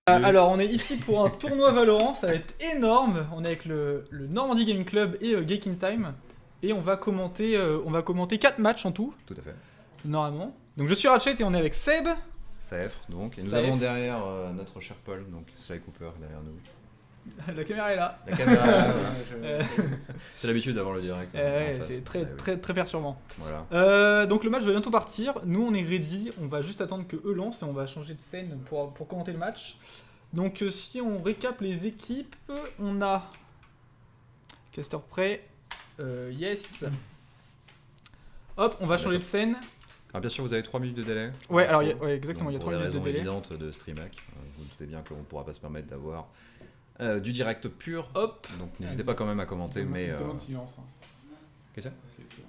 Alors, on est ici pour un tournoi Valorant, ça va être énorme. On est avec le Normandy Gaming Club et Geek in Time. Et on va commenter 4 matchs en tout, Tout à fait. normalement. Donc, je suis Ratchet et on est avec Seb. Safe, donc. Et nous Safe. avons derrière notre cher Paul, donc Sly Cooper derrière nous. La caméra est là. La caméra, voilà. Euh, C'est l'habitude d'avoir le direct. ouais, en face. c'est très, Ah oui. très, très perturbant. Voilà. Donc, le match va bientôt partir. Nous, on est ready. On va juste attendre que eux lancent et on va changer de scène pour commenter le match. Donc, si on récap les équipes, on a. Caster prêt. Yes. Hop, on va changer de scène. Alors, bien sûr, vous avez 3 minutes de délai. Ouais, alors ouais, exactement, Donc, il y a 3 minutes de Pour délai. des raisons évidentes de streamac, vous doutez bien qu'on ne pourra pas se permettre d'avoir du direct pur. Hop. Donc n'hésitez pas quand même à commenter, mais... Demande silence. Qu'est-ce que Ok, c'est bon.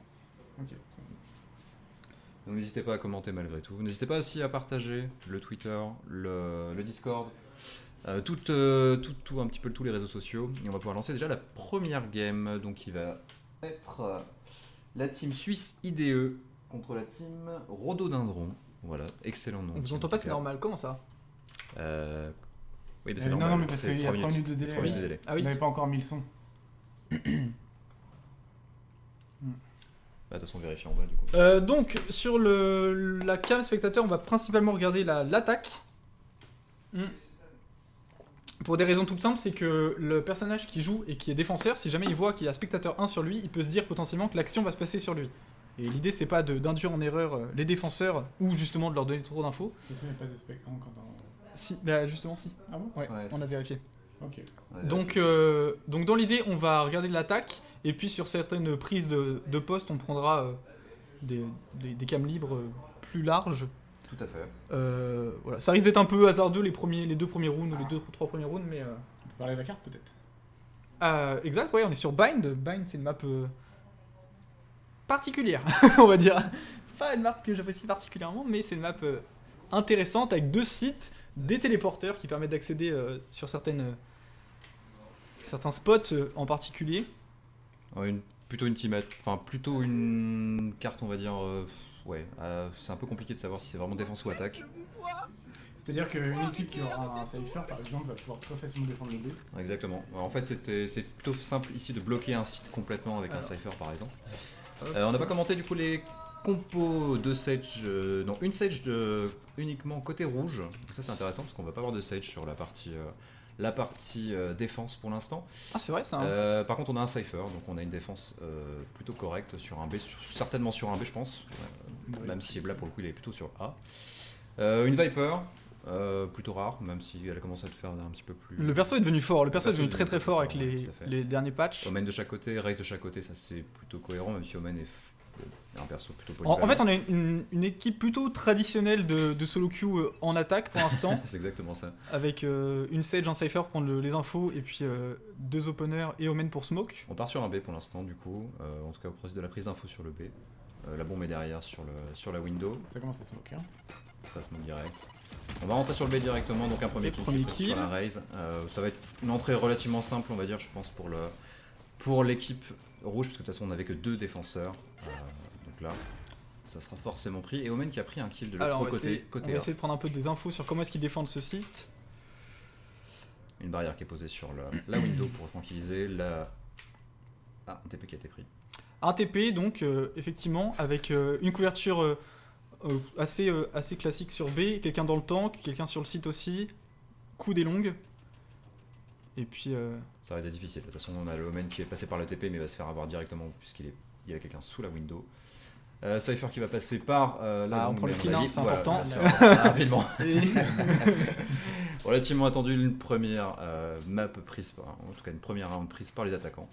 Ok, c'est bon. Donc n'hésitez pas à commenter malgré tout. N'hésitez pas aussi à partager le Twitter, le Discord, tout un petit peu tous les réseaux sociaux. Et on va pouvoir lancer déjà la première game, donc qui va être la team suisse IDE contre la team Rhododendron. Voilà, excellent nom. On vous entend pas, c'est normal. Comment ça? Oui, mais c'est Non, normal. non, mais parce c'est qu'il y a 3 minutes de délai. 3 minutes de délai. Ah On oui. n'avait pas encore mis le son. Bah, de toute façon, vérifiez en bas du coup. Donc sur la cam spectateur, on va principalement regarder l'attaque. Pour des raisons toutes simples, c'est que le personnage qui joue et qui est défenseur, si jamais il voit qu'il y a spectateur 1 sur lui, il peut se dire potentiellement que l'action va se passer sur lui. Et l'idée c'est pas d'induire en erreur les défenseurs ou justement de leur donner trop d'infos. C'est sûr, il n'y a pas de spec quand on... Si, bah justement si. Ah bon? Ouais, Ouais. on a vérifié. Ok. Ouais, Donc dans l'idée, on va regarder l'attaque, et puis sur certaines prises de poste, on prendra des cams libres plus larges. tout à fait. Voilà. Ça risque d'être un peu hasardeux les 2 premiers rounds, les 2-3 premiers rounds, mais... On peut parler de la carte peut-être? exact, ouais, on est sur Bind. Bind, c'est une map particulière, on va dire. C'est pas une map que j'apprécie particulièrement, mais c'est une map intéressante avec 2 sites, des téléporteurs qui permettent d'accéder sur certains spots en particulier. Plutôt une teamette, enfin plutôt une carte, on va dire. Ouais, c'est un peu compliqué de savoir si c'est vraiment défense ou attaque. C'est-à-dire qu'une équipe qui aura un cypher par exemple va pouvoir très facilement défendre le B. Exactement. En fait, c'est plutôt simple ici de bloquer un site complètement avec un cypher par exemple. On n'a pas commenté du coup les compos de Sage. Non, une Sage uniquement côté rouge. Donc ça c'est intéressant parce qu'on va pas avoir de Sage sur la partie défense pour l'instant. Ah, c'est vrai ça. Par contre, on a un Cypher, donc on a une défense plutôt correcte sur un B, certainement sur un B, je pense. Oui. Même si là, pour le coup, il est plutôt sur A. Une Viper, plutôt rare, même si elle a commencé à te faire un petit peu plus. Le perso est devenu fort, le perso est devenu très très fort avec ouais, tout à fait. les derniers patchs. Omen de chaque côté, Raze de chaque côté, ça c'est plutôt cohérent, même si Omen est un perso plutôt En polyvalent. fait, on a une équipe plutôt traditionnelle de solo queue en attaque pour l'instant, C'est exactement ça. avec une Sage, un Cypher pour prendre les infos, et puis 2 openers et Omen pour smoke. On part sur un B pour l'instant, du coup, en tout cas au processus de la prise d'info sur le B. La bombe est derrière sur la window. Ça commence à se moquer. Ça se monte direct. On va rentrer sur le B directement, donc un premier Ok, kill premier sur kill. la raise. Ça va être une entrée relativement simple, on va dire, je pense, pour l'équipe rouge, parce que de toute façon on n'avait que 2 défenseurs. Donc là, ça sera forcément pris. Et Omen qui a pris un kill de Alors, l'autre on va A. essayer de prendre un peu des infos sur comment est-ce qu'ils défendent ce site. Une barrière qui est posée sur la window pour tranquilliser. Ah, un TP qui a été pris. Un TP, donc, effectivement, avec une couverture assez classique sur B, quelqu'un dans le tank, quelqu'un sur le site aussi, coup des longues. Et puis... Ça reste difficile. De toute façon, on a le Omen qui est passé par le TP, mais il va se faire avoir directement puisqu'il y a quelqu'un sous la window. Cypher qui va passer par la on longue, prend le mais skin, va hein, vite- c'est voilà, important. on va se faire rapidement. et- Relativement attendu, une première map prise en tout cas une première round prise par les attaquants.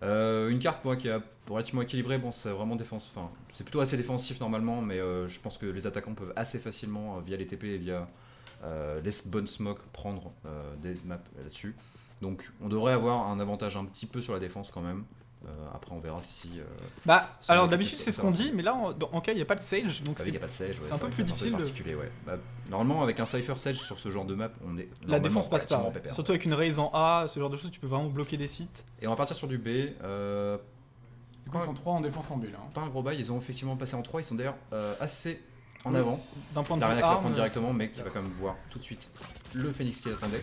Une carte moi, qui est relativement équilibrée, bon c'est vraiment défense, enfin c'est plutôt assez défensif normalement, mais je pense que les attaquants peuvent assez facilement via les TP et via les bonnes smokes prendre des maps là-dessus. Donc on devrait avoir un avantage un petit peu sur la défense quand même. Après on verra si... Bah, Sur alors l'équipe, d'habitude ça c'est ce va qu'on ça. dit, mais là en cas il n'y a pas de Sage, donc Avec il n'y a pas de Sage, ouais, c'est un peu vrai que plus difficile de- particulier, ouais. Normalement avec un Cypher Sage sur ce genre de map, on est la normalement défense passe pas. relativement pépère. Surtout avec une raise en A, ce genre de choses, tu peux vraiment bloquer des sites. Et on va partir sur du B. Du coup, ils sont 3 en défense en B là. Hein. Pas un gros bail, ils ont effectivement passé en 3, ils sont d'ailleurs assez en Oui. avant. D'un point de vue L'Arena qui va arme, prendre directement, mais qui va quand même voir tout de suite le Phoenix qui attendait.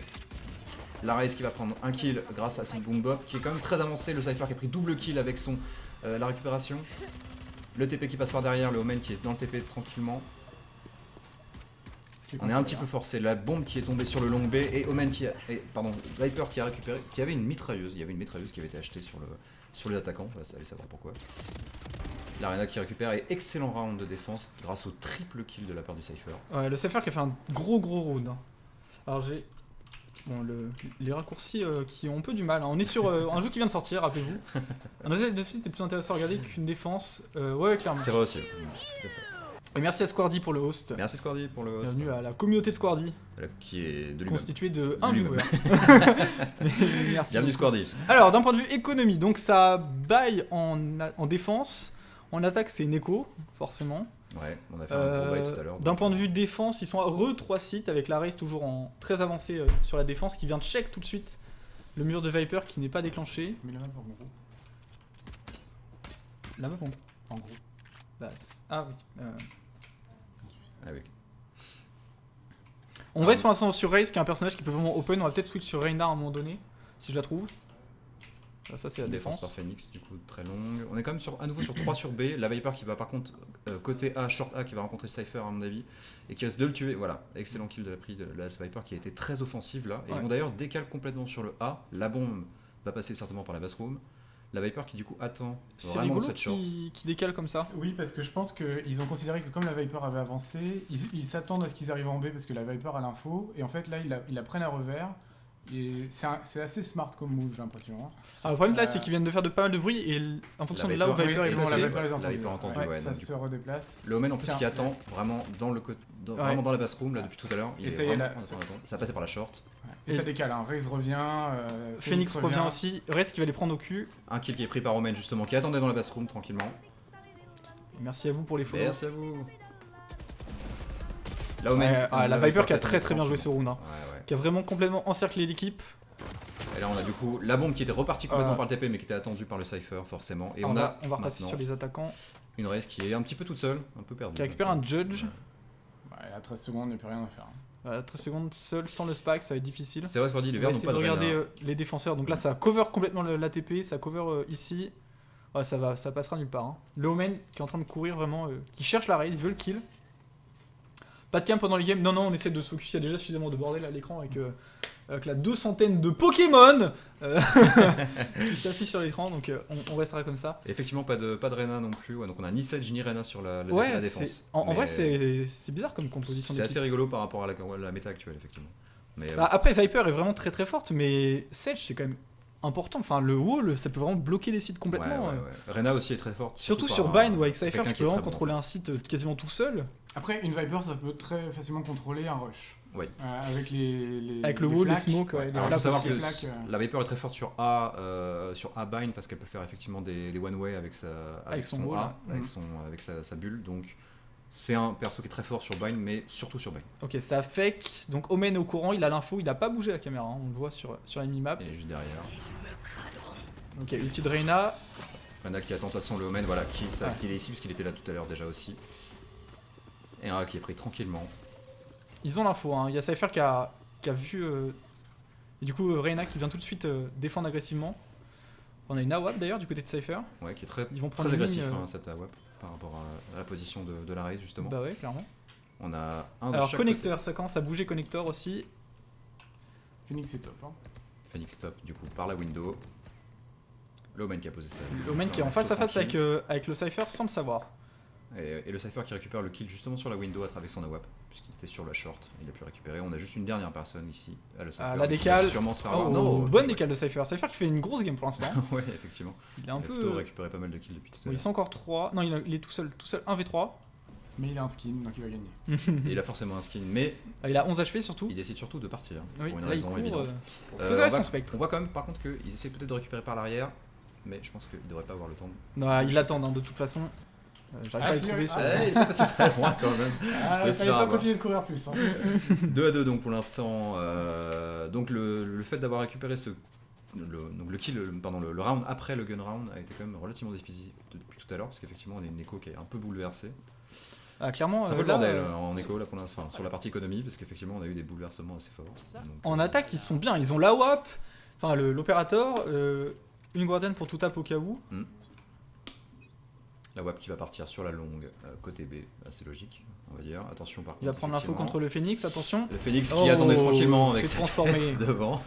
La Raze qui va prendre un kill grâce à son Boom Bop, qui est quand même très avancé. Le Cypher qui a pris double kill avec son la récupération. Le TP qui passe par derrière, le Omen qui est dans le TP tranquillement. On est un petit peu forcé. La bombe qui est tombée sur le long B et Omen qui a. Pardon, Viper qui a récupéré. Qui avait une mitrailleuse. Il y avait une mitrailleuse qui avait été achetée sur les attaquants. Allez savoir pourquoi. L'Arena qui récupère et excellent round de défense grâce au triple kill de la part du Cypher. Ouais, le Cypher qui a fait un gros round. Hein. Alors j'ai. Bon, les raccourcis qui ont un peu du mal. Hein. On est sur un jeu qui vient de sortir, rappelez-vous. Un essai de défense était plus intéressant à regarder qu'une défense. Ouais, clairement. C'est vrai aussi. Tout à fait. Et merci à Squardy pour le host. Merci Squardy pour le host. Bienvenue à la communauté de Squardy, Qui est de lui-même. constituée de un lui-même. viewer. Merci. Bienvenue beaucoup. Squardy. Alors, d'un point de vue économie, donc ça baille en défense. En attaque, c'est une écho, forcément. Ouais, on a fait un gros bail tout à l'heure. D'un point de vue défense, ils sont à 3 sites avec la race toujours en très avancé sur la défense qui vient de check tout de suite le mur de Viper qui n'est pas déclenché. Mais la map en gros. La map En gros. bah, ah oui. Ah oui. On reste pour l'instant sur Raze qui est un personnage qui peut vraiment open. On va peut-être switch sur Reinhard à un moment donné si je la trouve. Ça c'est la Défense défense. par Phoenix, du coup très longue. On est quand même à nouveau sur 3 sur B. La Viper qui va par contre côté A, short A, qui va rencontrer Cypher à mon avis. Et qui risque de le tuer. Voilà, excellent kill de la prise de la Viper qui a été très offensive là. Et Ouais. ils vont d'ailleurs décaler complètement sur le A. La bombe va passer certainement par la bassroom. La Viper qui du coup attend C'est vraiment rigolo cette short. qui décale comme ça. Oui, parce que je pense qu'ils ont considéré que comme la Viper avait avancé, ils s'attendent à ce qu'ils arrivent en B parce que la Viper a l'info. Et en fait, là, ils la prennent à revers. Et c'est assez smart comme move, j'ai l'impression. Hein. Alors, le problème là, c'est qu'ils viennent de faire pas mal de bruit et en fonction de là où Viper, Viper oui, est c'est bon, placé. la Viper les a La entendus. Viper a entendu, ouais, ça donc, du se redéplace. Le Omen en plus Tiens. qui attend vraiment dans le vraiment dans la bassroom là depuis tout à l'heure. Il Et est ça y est, vraiment là, en attendant. Ça a passé par la short. Et ça décale, hein. Raze revient. Phoenix revient aussi. Reste qui va les prendre au cul. Un kill qui est pris par Omen justement qui attendait dans la bassroom tranquillement. Merci à vous pour les follow. Merci à vous. La Omen. La Viper qui a attend très bien joué ce round. Hein. Ouais. Qui a vraiment complètement encerclé l'équipe. Et là on a du coup la bombe qui était repartie complètement par le TP mais qui était attendue par le Cypher forcément. Et on va a repasser maintenant sur les attaquants. une Raze qui est un petit peu toute seule, un peu perdue. Qui récupère un Judge. Ouais, à 13 secondes, il n'y a plus rien à faire. 13 secondes seul sans le spike, ça va être difficile. C'est vrai Squardy, les On va verts n'ont essayer pas de de regarder Reyna. les défenseurs. Donc là, ça cover complètement l'ATP, ça cover ici. Ouais, ça passera nulle part. Hein. Le Omen qui est en train de courir vraiment, qui cherche la raid, il veut le kill. Pas de camp pendant les games. Non, on essaie de se focus. Il y a déjà suffisamment de bordel à l'écran avec la 200 de Pokémon qui s'affiche sur l'écran. Donc on restera comme ça. Et effectivement pas de Reyna non plus. Ouais, donc on a ni Sedge ni Reyna sur la Ouais, défense. en vrai, Mais c'est bizarre comme composition c'est d'équipe. assez rigolo par rapport à la méta actuelle effectivement. Mais Bah, après, Viper est vraiment très forte, mais Sedge c'est quand même important. Enfin, le wall, ça peut vraiment bloquer les sites complètement. ouais. Reyna aussi est très forte. Surtout sur par Bind ou avec Cypher, quelqu'un tu qui peux est vraiment très bon, contrôler en un site quasiment tout seul. Après, une Viper, ça peut très facilement contrôler un rush. Oui. Avec les Avec le wall, les flaques. smokes, ouais, les Alors, il faut flaps savoir aussi. que les flaques, la Viper est très forte sur A bind parce qu'elle peut faire effectivement des one-way avec son son wall, A, hein. avec sa bulle. Donc c'est un perso qui est très fort sur bind, mais surtout sur bind. Ok, ça fake. Donc Omen est au courant, il a l'info, il a pas bougé la caméra, hein, on le voit sur la minimap. Il est juste derrière. Ok, ulti de Reyna. Reyna qui attend de toute façon le Omen, voilà, qui est ici parce qu'il était là tout à l'heure déjà aussi. Et un qui est pris tranquillement. Ils ont l'info, hein. Il y a Cypher qui a vu. Et du coup, Reyna qui vient tout de suite défendre agressivement. On a une AWAP d'ailleurs du côté de Cypher. Ouais, qui est très, Ils vont prendre très une agressif ligne, cette AWAP par rapport à la position de la race justement. Bah ouais, clairement. On a un de Alors, chaque connecteur, ça commence à bouger connecteur aussi. Phoenix est top. Hein. côté. Phoenix top du coup par la window. Le Omen qui a posé ça. Omen qui est en face à face avec le Cypher sans le savoir. Et le Cypher qui récupère le kill justement sur la window à travers son AWAP, puisqu'il était sur la short, il a pu récupérer. On a juste une dernière personne ici, le Cypher. La qui décale. va sûrement se faire avoir. Oh, Non, bonne décale de Cypher. Cypher qui fait une grosse game pour l'instant. Ouais, effectivement. Il est un Il a plutôt peu. récupéré pas mal de kills depuis tout à Bon, ils l'heure. sont encore 3. Non, il est tout seul 1v3. Mais il a un skin, donc il va gagner. Et il a forcément un skin, mais Il a 11 HP surtout. il décide surtout de partir, Oui, pour une là il raison court évidente. pour Euh, poser on son va- spectre. On voit quand même par contre qu'ils essaient peut-être de récupérer par l'arrière, mais je pense qu'ils devraient pas avoir le temps. Non, ils l'attendent hein, de toute façon. J'arrive pas à le si, trouver oui. sur. Il peut passer très loin quand même. Ah, De il se fallait faire pas avoir. continuer de courir plus. Hein. 2 à 2 donc pour l'instant. Donc le fait d'avoir récupéré le kill, le round après le gun round a été quand même relativement difficile depuis tout à l'heure parce qu'effectivement on a une écho qui est un peu bouleversée. Ah, clairement, C'est un peu le là, bordel en écho là pour l'instant, enfin, sur la partie économie, parce qu'effectivement on a eu des bouleversements assez forts. Donc, en attaque, ils sont bien. Ils ont la WAP, enfin l'opérateur, une Guardian pour tout tap au cas où. la WAP qui va partir sur la longue côté B, assez logique, on va dire. Attention par contre. Il va prendre l'info contre le Phoenix, attention. Le Phoenix qui attendait tranquillement avec s'est ses transformé. têtes devant.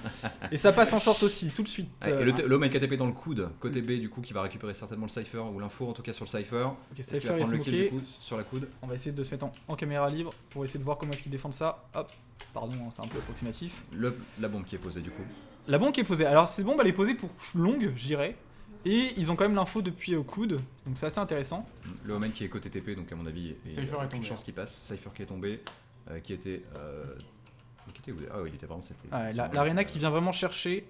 Et ça passe en short aussi, tout de suite. Et l'homme avec KTP dans le coude, côté B du coup qui va récupérer certainement le Cypher, ou l'info en tout cas sur le Cypher. Ok, Est-ce qu'il va Cypher est prendre le kill du smoké. coup sur la coude? On va essayer de se mettre en caméra libre pour essayer de voir comment est-ce qu'ils défendent ça. Hop, pardon, hein, c'est un peu approximatif. La bombe qui est posée du coup. La bombe qui est posée. Alors cette bombe elle est posée pour longue, je dirais. Et ils ont quand même l'info depuis coude, donc c'est assez intéressant. Le Omen qui est côté TP, donc à mon avis, il Cypher y a est aucune tombé. chance qu'il passe. Cypher qui est tombé, qui était où? Ah oui, il était vraiment. C'était. Ouais, L'Arena qui vient vraiment chercher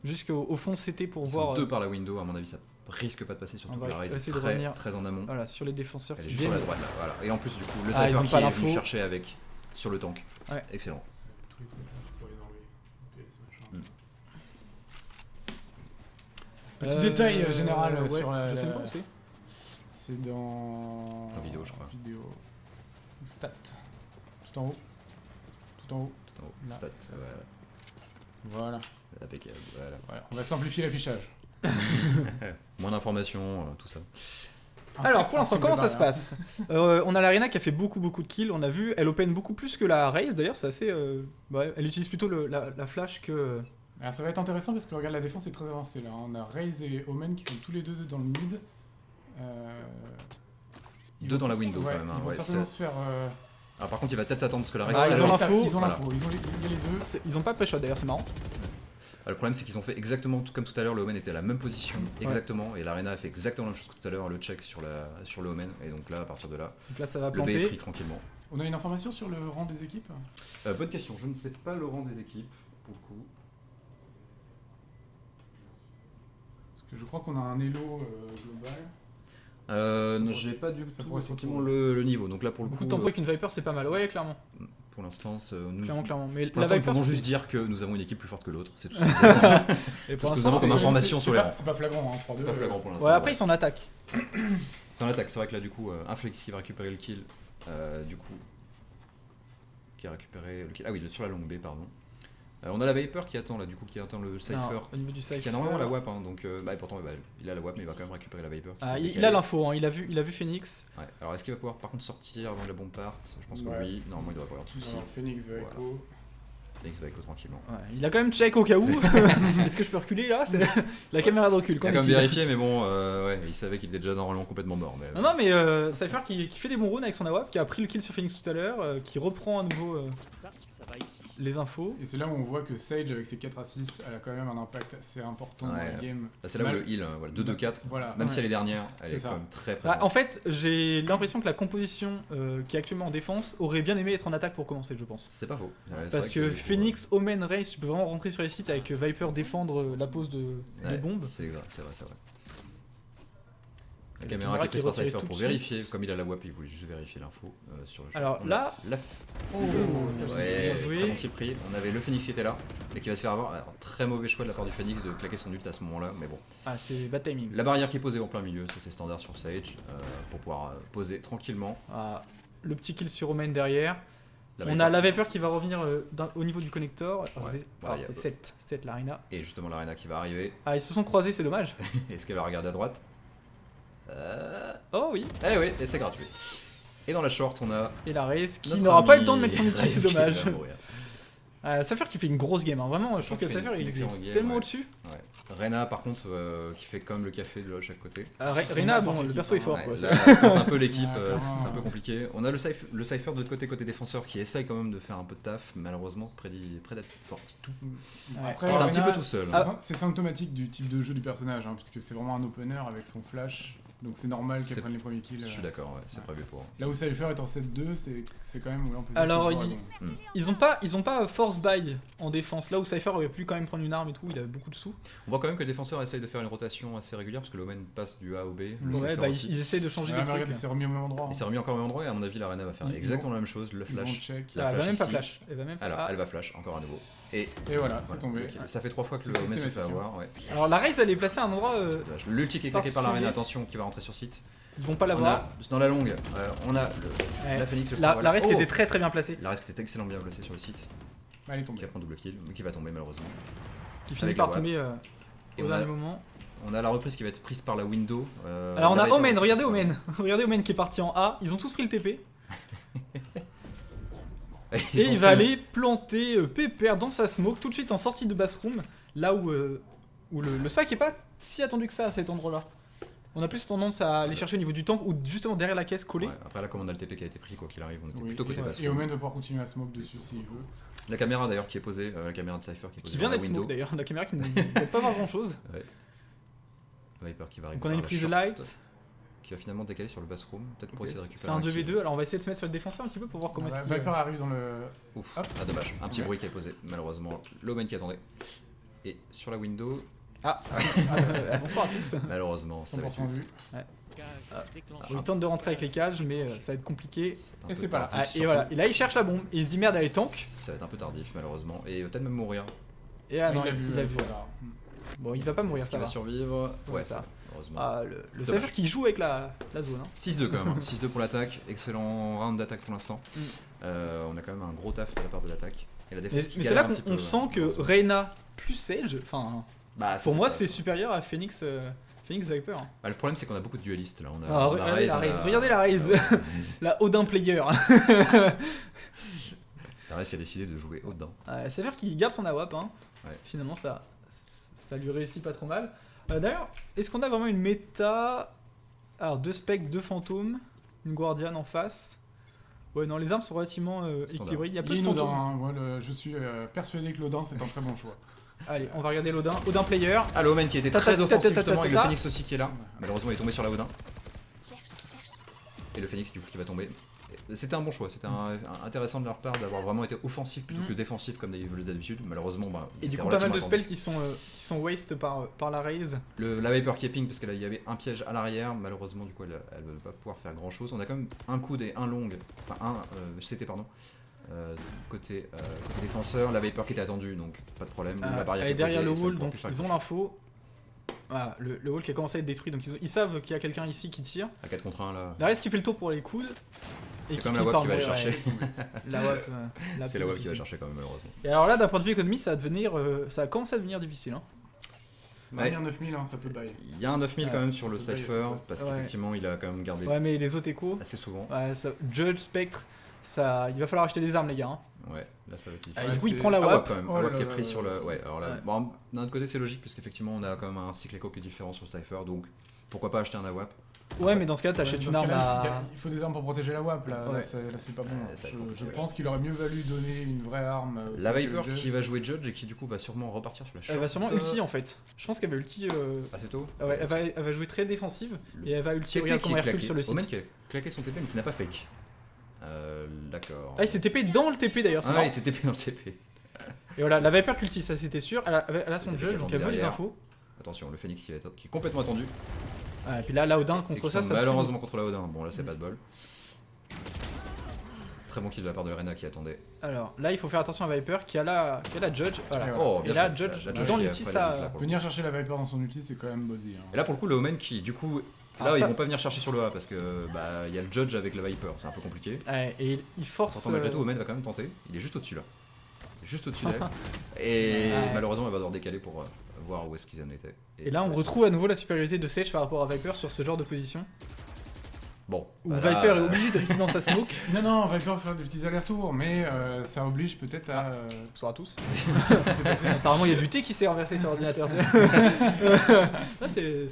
jusqu'au fond CT pour Ils voir. sont deux par la window, à mon avis, ça risque pas de passer, surtout On que va la race est essayer de très, revenir. très en amont. Voilà, sur les défenseurs Elle est qui juste sur la viennent. droite là, voilà. Et en plus, du coup, le Ah, ils Cypher ont qui pas est venu l'info. chercher avec sur le tank. Ouais. Excellent. Tous les trucs pour les enlever. PS, machin. Petit détail général ouais, sur la. je sais pas où c'est. C'est dans. En vidéo, je crois. Vidéo. Stat. Tout en haut. Tout en haut. Tout en haut. Là. Stat, Voilà. impeccable, voilà. Voilà. On va simplifier l'affichage. Moins d'informations, tout ça. Alors pour l'instant, comment ça se passe? On a l'Arena qui a fait beaucoup de kills, on a vu, elle open beaucoup plus que la Raze d'ailleurs, c'est assez... elle utilise plutôt la flash que... Alors ça va être intéressant parce que regarde, la défense est très avancée là. On a Raze et Omen qui sont tous les deux dans le mid. Ils Deux vont dans la cer- window, ouais, quand même, hein, Ils vont ouais, certainement c'est- se faire. Alors par contre, il va peut-être s'attendre parce que la race. Ah, ils ont ça- l'info. Ils ont Voilà. l'info. Il y a les deux. Ils ont pas pré-shot d'ailleurs, c'est marrant. Le problème, c'est qu'ils ont fait exactement comme tout à l'heure. Le Omen était à la même position, exactement, et l'Arena a fait exactement la même chose que tout à l'heure, le check sur le Omen. Et donc là, à partir de là, Donc là ça va le B est planter. pris tranquillement. On a une information sur le rang des équipes? Bonne question. Je ne sais pas le rang des équipes pour le coup. Parce que je crois qu'on a un elo global. Non, j'ai pas du ça tout pourrait se effectivement retrouver. le niveau. Donc là, pour le Beaucoup coup, de tempo avec une Viper c'est pas mal, ouais clairement. pour l'instant, nous, Clairement. Mais pour la l'instant, nous Viper pouvons c'est- juste dire que nous avons une équipe plus forte que l'autre. C'est tout. Et pour Tout ce que nous l'instant avons comme c'est... information sur les rangs. C'est pas flagrant, hein, 3-2. C'est pas flagrant pour l'instant. Ouais après ils sont en attaque. C'est en attaque, c'est vrai que là du coup, un Flex qui va récupérer le kill, du coup, qui a récupéré le kill, ah oui, sur la longue B, pardon. On a la Viper qui attend là, du coup, qui attend le Cypher, Non, au niveau du Cypher. qui a normalement la WAP, hein, donc, et pourtant, il a la WAP, mais il va quand même récupérer la Viper. qui Ah, s'est il décalée. a l'info, hein, il a vu Phoenix. Ouais. Alors est-ce qu'il va pouvoir par contre sortir avant que la bombe parte? Je pense que Ouais. oui, normalement il devrait pas avoir de soucis. Alors, Phoenix veut Voilà. Echo. Phoenix va écho tranquillement. Ouais, il a quand même check au cas où. Est-ce que je peux reculer là? La caméra de recul, Il qu'en a quand même est-il? vérifié, mais bon, ouais, il savait qu'il était déjà normalement complètement mort. Mais, Non, mais Cypher qui fait des bons rounds avec son AWP, qui a pris le kill sur Phoenix tout à l'heure, qui reprend à nouveau Ça va ici. les infos. Et c'est là où on voit que Sage, avec ses 4 assists, elle a quand même un impact assez important dans Ouais. la game. là, c'est là où Mal- le heal, voilà, 2-2-4, Voilà. même Ouais. si elle est dernière, elle C'est est ça. quand même très Bah, présente. en fait, j'ai l'impression que la composition qui est actuellement en défense aurait bien aimé être en attaque pour commencer, je pense. C'est pas faux. Ouais, c'est Parce vrai que du coup, Phoenix, Omen, Race, tu peux vraiment rentrer sur les sites avec Viper défendre la pose de ouais, bombes. C'est vrai, c'est vrai. La La caméra caméra qui est qui prise par retirait Cypher tout pour de vérifier, suite. comme il a la WAP, il voulait juste vérifier l'info sur le jeu. Alors, On a là- la Oh, ça, c'est ouais, bien joué. très bon kill pris. On avait le Phoenix qui était là, mais qui va se faire avoir. Alors, très mauvais choix de la part du Phoenix de claquer son ult à ce moment-là, mais bon. Ah, c'est bad timing. La barrière qui est posée en plein milieu, ça c'est standard sur Sage, pour pouvoir poser tranquillement. Ah, le petit kill sur Omen derrière. La On Viper a la qui- Viper qui va revenir au niveau du connecteur. Alors, voilà, il y a- c'est 7 l'Arena. Et justement l'Arena qui va arriver. Ah, ils se sont croisés, c'est dommage. Est-ce qu'elle va regarder à droite? Oh oui. Eh oui, et c'est gratuit. Et dans la short, on a. Et la Race qui notre n'aura pas eu ami le temps de mettre son ulti, Raze c'est qui dommage. va mourir. Cypher qui fait une grosse game, hein. Vraiment, je Cypher trouve que qui fait Cypher une il excellente est game, tellement ouais. au-dessus. Ouais. Reyna par contre qui fait quand même le café de chaque côté. Reyna, bon, le perso est fort Ouais, quoi. Ouais, ça- là, elle porte un peu l'équipe, Ouais, clairement, c'est un peu ouais. compliqué. On a le Cypher de l'autre côté défenseur qui essaye quand même de faire un peu de taf, malheureusement près d'être parti tout. Ouais. Après, Il est un Arena, petit peu tout seul. C'est symptomatique du type de jeu du personnage, hein, puisque c'est vraiment un opener avec son flash. Donc c'est normal qu'elle C'est- prenne les premiers kills. Je suis d'accord, ouais, c'est Ouais. prévu pour. Là où Cypher est en 7-2, c'est quand même où là on peut dire Alors, qu'il faut il- raison. Ils ont pas force buy en défense. Là où Cypher aurait pu quand même prendre une arme et tout, il avait beaucoup de sous. On voit quand même que le défenseur essaye de faire une rotation assez régulière parce que l'Omen passe du A au B. le Ouais, Cypher bah aussi. ils essayent de changer Ouais, les mais regarde, il trucs. s'est remis au même endroit. Il s'est remis encore au même endroit et à mon avis l'Arena va faire Ils exactement vont- la même chose, le Ils vont flash. check. La Ah, elle va flash même pas ici. flash. Elle va même Alors, ah. elle va flash encore à nouveau. Et Et voilà, c'est voilà. tombé. Donc, ça fait 3 fois que C'est le Omen se fait systématique, avoir. Ouais. Alors la Race elle est placée à un endroit. Dommage. L'ulti qui est claqué par Particulier. l'Arena, attention, qui va rentrer sur site. Ils vont pas On l'avoir. a, dans la longue, on a Ouais. la Phoenix. La voilà. Risk Oh était très très bien placée. La Risk était excellent bien placée sur le site. Elle est Qui tombée. va prendre double kill, mais qui va tomber malheureusement. Qui finit Avec par la tomber Et au on dernier a- moment. On a la reprise qui va être prise par la window. Alors on la a Viper Omen, aussi, regardez c'est pas mal. Omen. Regardez Omen qui est parti en A. Ils ont tous pris le TP. Ils Et ont il va fait- aller planter Pépère dans sa smoke tout de suite en sortie de bathroom. Là où le spike est pas si attendu que ça à cet endroit-là. On a plus tendance à aller chercher au niveau du tank ou justement derrière la caisse collée. Ouais, après là, comme on a le TP qui a été pris, quoi qu'il arrive, on était Oui, plutôt côté basse. et Omen va pouvoir continuer à smoke dessus s'il veut. La caméra d'ailleurs qui est posée, la caméra de Cypher qui est posée Qui vient dans la d'être window. smoke d'ailleurs. La caméra qui ne peut pas voir grand chose. Viper qui va arriver. Donc on a une par la prise short, light. Qui va finalement décaler sur le bathroom, peut-être pour Ok, essayer de récupérer. C'est un kill. 2v2. Alors on va essayer de se mettre sur le défenseur un petit peu pour voir comment est-ce qu'il Viper arrive dans le. Ouf, Hop. ah dommage, un petit Ouais. bruit qui est posé, malheureusement. L'Omen qui attendait. Et sur la window, bonsoir à tous. malheureusement, ça va être 100% vu. Il tente de rentrer avec les cages, mais ça va être compliqué. un Et peu c'est pas là. tardif, Et surtout. voilà. Et là il cherche la bombe. Et il se dit merde, elle est tank. Ça va être un peu tardif, malheureusement. Et peut-être même mourir. Et ah non, il a vu. il a vu. voilà. Bon, il va pas mourir, Est-ce ça qu'il va va. survivre Ouais, ça. ça. Heureusement. Ah, le Dommage. Cypher qui joue avec la zone. Hein. 6-2 quand même, hein. 6-2 pour l'attaque, excellent round d'attaque pour l'instant. Mm. On a quand même un gros taf de la part de l'attaque. Et la Mais, défense qui mais c'est là galère un petit qu'on peu, sent que malheureusement. Reyna plus Sage, enfin, Bah, pour moi pas- c'est supérieur à Phoenix Viper. Hein. Bah, le problème c'est qu'on a beaucoup de duellistes là. On a, Ah, on a regardez Raze, la on a- Raze, regardez la Raze. Ouais. La Odin player. La Raze qui a décidé de jouer Odin. Cypher qui garde son AWP. Hein. Ouais. Finalement ça lui réussit pas trop mal. D'ailleurs, est-ce qu'on a vraiment une méta? Alors 2 specs, 2 fantômes, une guardiane en face. Ouais non, les armes sont relativement équilibrées. Il y a peu de Lynn Odin, fantômes. hein. Moi, je suis persuadé que l'Odin c'est un très bon choix. Allez, on va regarder l'Odin. Odin player. Ah, l'Omen qui était Ta, ta, très ta, offensif ta, ta, justement, ta, avec ta. le Phoenix aussi qui est là. Malheureusement il est tombé sur la Odin. Et le Phoenix du coup qui va tomber. C'était un bon choix, c'était intéressant de leur part d'avoir vraiment été offensif plutôt que défensif comme ils veulent d'habitude. Malheureusement, bah, ils Et du étaient coup, pas mal de relativement spells qui sont waste par la raise. La Viper qui est ping parce qu'il y avait un piège à l'arrière, malheureusement du coup elle ne va pas pouvoir faire grand chose. On a quand même un coude et un long, enfin un CT pardon, côté défenseur, la Viper qui était attendue donc pas de problème. La barrière Elle est qui est derrière posée, le ça ne wall, pourra donc plus faire ils ont grand-chose. l'info. Voilà, le wall qui a commencé à être détruit, donc ils savent qu'il y a quelqu'un ici qui tire. À 4 contre 1 là, La raise qui fait le tour pour les coudes. et c'est qui quand même la finit WAP par qui va aller mourir, chercher. La WAP, là, C'est la WAP qui va difficile. chercher quand même malheureusement. Et alors là, d'un point de vue économie, ça a commencé à devenir difficile. Hein. Manière 9000, hein, ça peut bailler. Il y a un 9000 quand même sur le Ouais, Cypher ouais. parce Ouais. qu'effectivement il a quand même gardé Ouais, mais les autres échos, assez souvent. Judge, Spectre, il va falloir acheter des armes, les gars. Hein. Ouais, là ça va être Ah, difficile. du coup, il c'est- prend la Ah, WAP. WAP quand même, Oh un WAP là qui est là pris là sur là. le. Ouais, alors là, Ouais. bon, d'un autre côté c'est logique parce qu'effectivement on a quand même un cycle écho qui est différent sur le Cypher donc pourquoi pas acheter un AWAP. Ouais, mais dans ce cas, t'achètes Ouais, une dans ce arme cas-là, à. il faut des armes pour protéger la WAP là, Ouais. là c'est pas bon. Ça va être Je compliqué, ouais. pense qu'il aurait mieux valu donner une vraie arme. La que Viper le Judge. qui va jouer Judge et qui du coup va sûrement repartir sur la short. Elle va sûrement ulti en fait. Je pense qu'elle va ulti. Assez tôt. Ouais, elle va jouer très défensive Le et elle va ulti. TP Regarde qui comment est elle recule claqué. sur le Omen site. qui a claqué son TP mais qui n'a pas fake. D'accord. Ah, il s'est TP dans le TP d'ailleurs, c'est Ah, marrant. il s'est TP dans le TP. Et voilà, la Viper ulti, ça c'était sûr. Elle a son Le TP judge, qui donc attend elle veut les derrière. infos. Attention, le Phoenix qui est complètement attendu. Et puis là, Odin Et contre qui ça, tombe ça. malheureusement contre la Odin. Bon là c'est pas de bol. Très bon kill de la part de Reyna qui attendait. Alors là, il faut faire attention à Viper qui a la Judge. Voilà. Et voilà. Oh, Et bien là, joué. Judge, La dans qui a l'ulti, pas ça- la vite, là, pour le Venir chercher la Viper dans son ulti, c'est quand même ballsy. Hein. Et là pour le coup le Omen qui du coup là Alors ils ça- vont pas venir chercher sur le A parce que bah il y a le Judge avec la Viper, c'est un peu compliqué. Ouais, et il force. Pourtant malgré tout Omen va quand même tenter, il est juste au-dessus là. Juste au-dessus d'elle. Et Ouais. malheureusement elle va devoir décaler pour voir où est-ce qu'ils en étaient. Et là, on ça- retrouve à nouveau la supériorité de Sage par rapport à Viper sur ce genre de position. Bon. Où bah là, Viper est obligé de rester dans sa smoke. Non, Viper faire des petits allers-retours, mais ça oblige peut-être à. Bonsoir à tous. Qu'est-ce qui s'est passé Apparemment, il y a du thé qui s'est renversé sur l'ordinateur. Là, c'est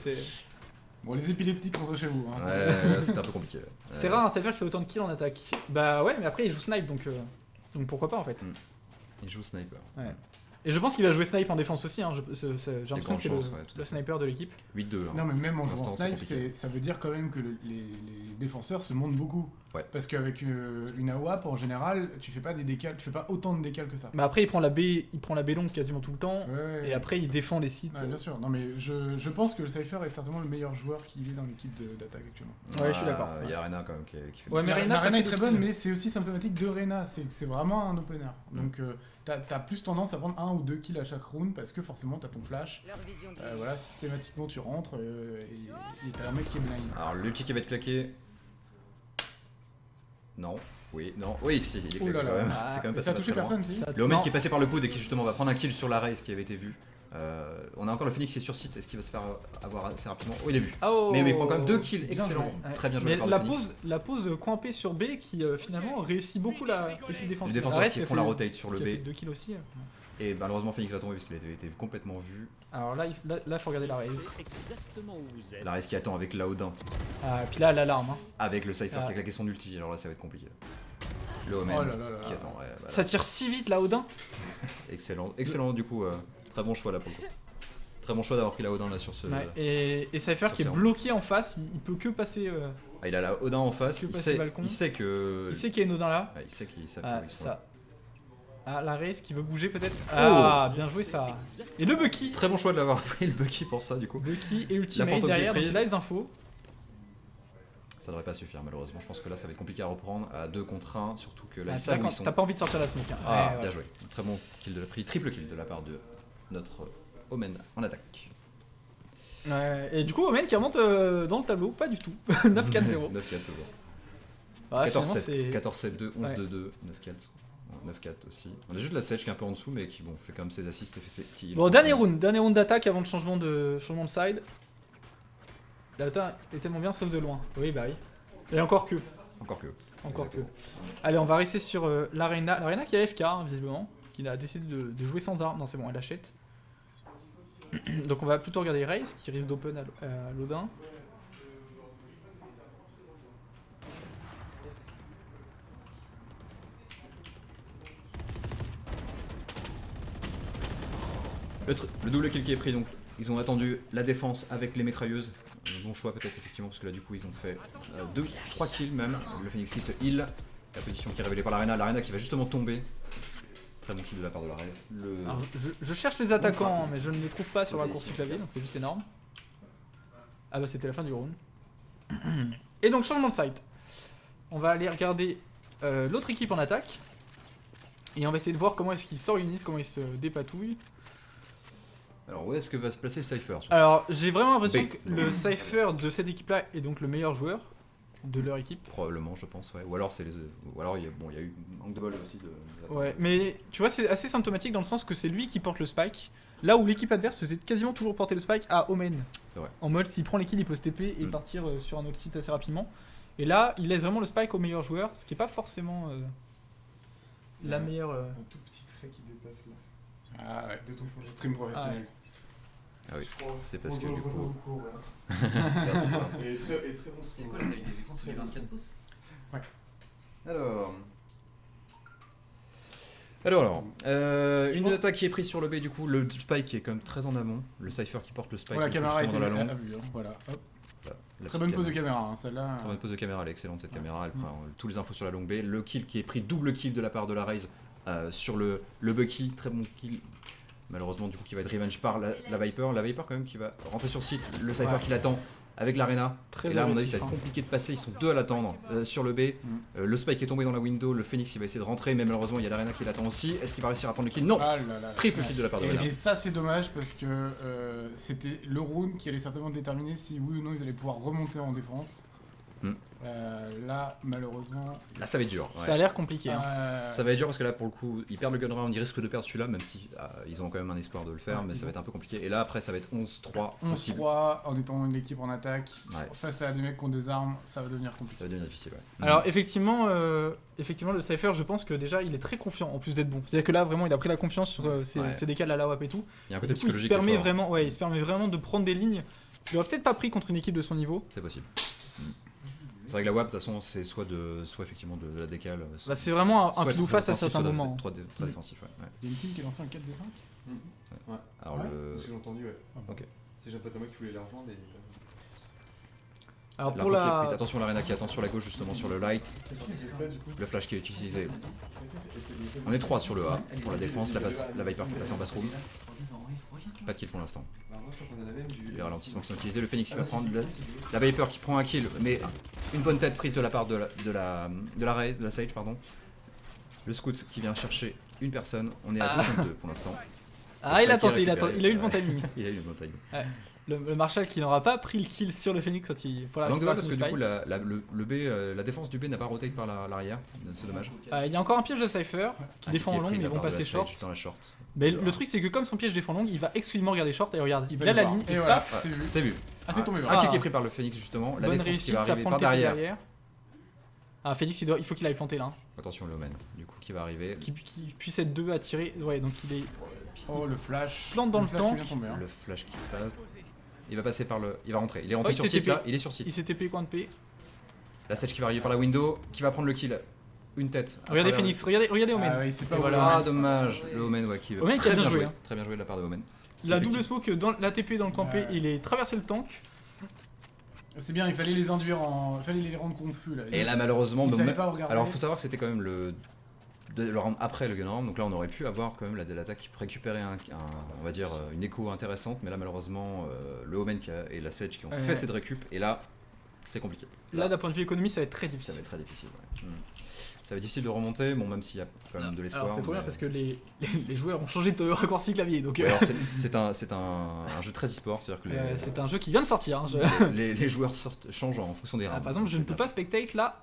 Bon, les épileptiques rentrent chez vous. Hein. Ouais, là, c'était un peu compliqué. c'est rare un Cypher qui fait autant de kills en attaque. Bah ouais, mais après, il joue snipe, donc pourquoi pas en fait. Il joue sniper. Et je pense qu'il va jouer snipe en défense aussi. Hein. J'ai l'impression que c'est grandes chances, ouais, tout à le fait. sniper de l'équipe. 8-2. hein. Non, mais même en Pour jouant l'instant, c'est snipe, compliqué. ça veut dire quand même que les défenseurs se montent beaucoup. Ouais. Parce qu'avec une AWAP, en général, tu fais pas des décals, tu fais pas autant de décals que ça. Mais après, il prend la B longue quasiment tout le temps. Ouais. Et après, il défend les sites. Ouais, bien sûr. Non, mais je pense que le Cypher est certainement le meilleur joueur qu'il est dans l'équipe d'attaque actuellement. Ouais, je suis d'accord. Il y a Reyna quand même qui fait. Ouais, mais Reyna, ça Reyna fait est des très kills. bonne, mais c'est aussi symptomatique de Reyna. C'est vraiment un opener. Donc, t'as plus tendance à prendre 1 ou 2 kills à chaque round parce que forcément, t'as ton flash. Voilà, systématiquement, tu rentres et t'as un mec qui est blind. Alors l'ulti qui va être claqué. Non. Oui, non. Oui, si, il est Oh claqué là là. quand même. Ah, C'est quand même Et passé ça a pas touché très loin. personne, si Ça- Le Omen non. qui est passé par le coude et qui justement va prendre un kill sur la raise qui avait été vu. On a encore le Phoenix qui est sur site. Est-ce qu'il va se faire avoir assez rapidement? Oh, il est vu. Oh. Mais il prend quand même 2 kills. Bien Excellent. joué. Ouais. Très bien joué Mais par le la Phoenix. pause de coin P sur B qui finalement réussit beaucoup l'équipe Les défensive. défenseurs Arrête, qui il a font la fait- rotate sur le qui a fait B. 2 kills aussi. Et malheureusement Phoenix va tomber parce qu'il a été complètement vu. Alors là, il faut regarder la raise. La raise qui attend avec Laodin. Ah, puis là, l'alarme. Hein. Avec le Cypher Ah. qui a claqué son ulti. Alors là ça va être compliqué. Le Omen Oh là là là qui là. attend. Ouais, voilà. Ça tire si vite là, Odin. Excellent du coup. Très bon choix là pour le coup. Très bon choix d'avoir pris Laodin là sur ce. Ouais, et Cypher sur qui est ces rangs. bloqué en face, il peut que passer. Ah, il a Laodin en face. Que Il passer sait, balcon. il sait que. Il sait qu'il y a une Odin là. Ouais, il sait qu'ils savent Ah, où ils sont. ça. Ah, la race qui veut bouger peut-être. Ah, bien joué ça. Et le Bucky. Très bon choix de l'avoir pris le Bucky pour ça du coup. Bucky et La Ultimate fantôme qui est derrière, donc prise. il a les infos. Ça devrait pas suffire malheureusement. Je pense que là ça va être compliqué à reprendre à 2 contre 1. Surtout que là Ah, ils savent où quand ils sont. t'as pas envie de sortir la smoke. Hein. Ah, Ouais, bien ouais. joué. Très bon kill de la pris. Triple kill de la part de notre Omen en attaque. Ouais, et du coup, Omen qui remonte dans le tableau, pas du tout. 9-4-0. 9-4 toujours. Ah, finalement, 14-7, c'est. 14-7-2, 11-2-2, Ouais. 9-4. 9-4 aussi. On a juste la Sage qui est un peu en dessous, mais qui bon, fait quand même ses assists et fait ses kills. Bon, dernier round d'attaque avant le changement de side. La Dota est tellement bien, sauf de loin. Oui, bah oui. Et encore que. Encore que. Encore que. Exactement. Allez, on va rester sur l'Arena. L'Arena qui a AFK, hein, visiblement. Qui a décidé de jouer sans armes. Non, c'est bon, elle achète. Donc on va plutôt regarder Raze qui risque d'open à l'Odin. Le double kill qui est pris, donc ils ont attendu la défense avec les mitrailleuses. Bon choix peut-être effectivement, parce que là du coup ils ont fait 3 kills même. Le Phoenix qui se heal. La position qui est révélée par l'Arena. L'Arena qui va justement tomber. Très bon kill de la part de la Raze. Alors, je cherche les attaquants, mais je ne les trouve pas sur la course clavier, donc c'est juste énorme. Ah bah c'était la fin du round. Et donc changement de site. On va aller regarder l'autre équipe en attaque. Et on va essayer de voir comment est-ce qu'ils s'organisent, comment ils se dépatouillent. Alors où est-ce que va se placer le Cypher? Alors j'ai vraiment l'impression B. que le Cypher de cette équipe-là est donc le meilleur joueur de leur équipe. Probablement, je pense, ouais. Ou alors il y a eu manque de bol aussi de la part Ouais, de- mais tu vois, c'est assez symptomatique dans le sens que c'est lui qui porte le spike. Là où l'équipe adverse faisait quasiment toujours porter le spike à Omen. C'est vrai. En mode, s'il prend les kills, il peut se TP et Mm. partir sur un autre site assez rapidement. Et là, il laisse vraiment le spike au meilleur joueur, ce qui est pas forcément la meilleure. Un tout petit trait qui dépasse là. Ah ouais, De ton fond. stream professionnel. Ah oui, Je crois. c'est parce On que doit du le coup. voir au cours, ouais. Merci, voilà. Et très bon C'est stream. quoi la taille des écrans? C'est les 27 pouces? Alors, une pense- attaque qui est prise sur le B du coup, le spike qui est quand même très en amont, le Cypher qui porte le spike Voilà, la caméra justement dans la a longue. vu. Hein, voilà. Hop. Voilà, la Très petite bonne pose de caméra. caméra, hein, celle-là. Très bonne pose de caméra, elle est excellente cette Ouais. caméra, elle prend tous les infos sur la longue B. Le kill qui est pris, double kill de la part de la Raze sur le Bucky, très bon kill. Malheureusement du coup qui va être revenge par la Viper. La Viper quand même qui va rentrer sur site, le Cypher Ouais. qui l'attend avec l'Arena. Très Et là à mon avis agressif, ça va être hein. compliqué de passer, ils sont deux à l'attendre sur le B. Le Spike est tombé dans la window, le Phoenix il va essayer de rentrer, mais malheureusement il y a l'Arena qui l'attend aussi. Est-ce qu'il va réussir à prendre le kill? Non. Ah là là. Triple kill de la part de Et, Reyna. et ça c'est dommage parce que c'était le round qui allait certainement déterminer si oui ou non ils allaient pouvoir remonter en défense. Hmm. Là malheureusement. Là ça va être dur. Ça a l'air compliqué. Hein. Ça va être dur parce que là pour le coup ils perdent le gun round, ils risquent de perdre celui-là même si ils ont quand même un espoir de le faire, Ouais, mais ils ça va ont- être un peu compliqué. Et là après ça va être 11-3 possible. 11-3 en étant une équipe en attaque. Ouais. Face à des mecs qui ont des armes, ça va devenir compliqué. Ça va devenir difficile, ouais. Alors effectivement, le Cypher, je pense que déjà il est très confiant en plus d'être bon. C'est-à-dire que là vraiment il a pris la confiance sur ses Ouais. décals à la WAP et tout. Il y a un Du côté coup, il se psychologique. permet qui est fort. vraiment, ouais, il se permet vraiment de prendre des lignes qu'il aurait peut-être pas pris contre une équipe de son niveau. C'est possible. C'est vrai que la WAP de toute façon c'est soit effectivement de la décale. Bah, c'est vraiment un soit pile ou face à défensif, certains soit moments. Très Mm. défensif, ouais. Il y a une team qui est lancée en 4v5. Ouais. Alors Ouais. le. C'est ce que j'ai entendu, ouais. Ok. C'est j'ai un pote à moi qui voulait l'argent, mais. Alors pour L'info qui est la... prise. Attention l'Arena qui attend sur la gauche justement sur le light. C'est qui c'est ça du coup Le flash qui est utilisé. C'est- On est 3 sur le A pour la défense. La Viper qui est passée en basse room. Pas de kill pour l'instant. Les ralentissements qui sont utilisés. Le Phoenix qui va prendre la Viper qui prend un kill. Mais une bonne tête prise de la part de la Sage. Pardon. Le Scout qui vient chercher une personne. On est à 2 contre 2 pour l'instant. Ah, il a tenté, il a récupéré. eu le bon timing. Il a eu le bon timing. Le Marshall qui n'aura pas pris le kill sur le Phoenix quand il... Pour la Langue de balle parce que récupération du du coup spike. le B, la défense du B n'a pas rotate par l'arrière. C'est dommage. Il y a encore un piège de Cypher qui défend en long, mais mais ils vont passer short. Dans la short. Mais le truc c'est que comme son piège défend long, il va exclusivement regarder short et regarde, Il il va a le la voir. ligne, Et il voilà, tape. c'est vu. C'est vu. Ah, c'est tombé. Un Voilà. kill qui est pris par le Phoenix justement. La Bonne défense qui réussite, va ça arriver prend par le TP derrière. Ah, Phoenix il faut qu'il aille planter là. Attention le Omen, du coup qui va arriver. Qui puisse être 2 à tirer. Ouais, donc il est... Oh, le flash. Plante dans le flash tank. qui vient tomber, hein. Le flash qui passe. Il va passer par le. Il va rentrer. Il est rentré Oh, il sur s'est site TP. là. Il est sur site. Il s'est TP coin de P. La Sage qui va arriver par la window. Qui va prendre le kill. Une tête. à Regardez travers Phoenix, regardez Omen. Ah, ouais, c'est pas Et voilà. voilà. Ah dommage. Le Omen ouais qui. Omen qui a Très bien bien joué, joué. hein. Très bien joué de la part de Omen. La double Effectivement. smoke dans la TP dans le campé, Ouais. il est traversé le tank. C'est bien, il fallait les induire en. Il fallait les rendre confus là. Et là malheureusement. il donc, savait pas regarder. alors faut savoir que c'était quand même le round après le gun round, donc là on aurait pu avoir quand même l'attaque qui récupérer on va dire une écho intéressante, mais là malheureusement le Omen et la Sledge qui ont fait cette récup, et là c'est compliqué. Là d'un point de vue économie ça va être très ça va difficile. être très difficile. Ouais. Ça va être difficile de remonter, bon même s'il y a quand même de l'espoir. Alors c'est trop bien mais- parce que les joueurs ont changé de raccourci clavier donc Ouais, alors, c'est un jeu très e-sport, c'est-à-dire que c'est un jeu qui vient de sortir. Hein, les joueurs changent en fonction des Ah, rounds. par exemple je ne peux pas spectate là.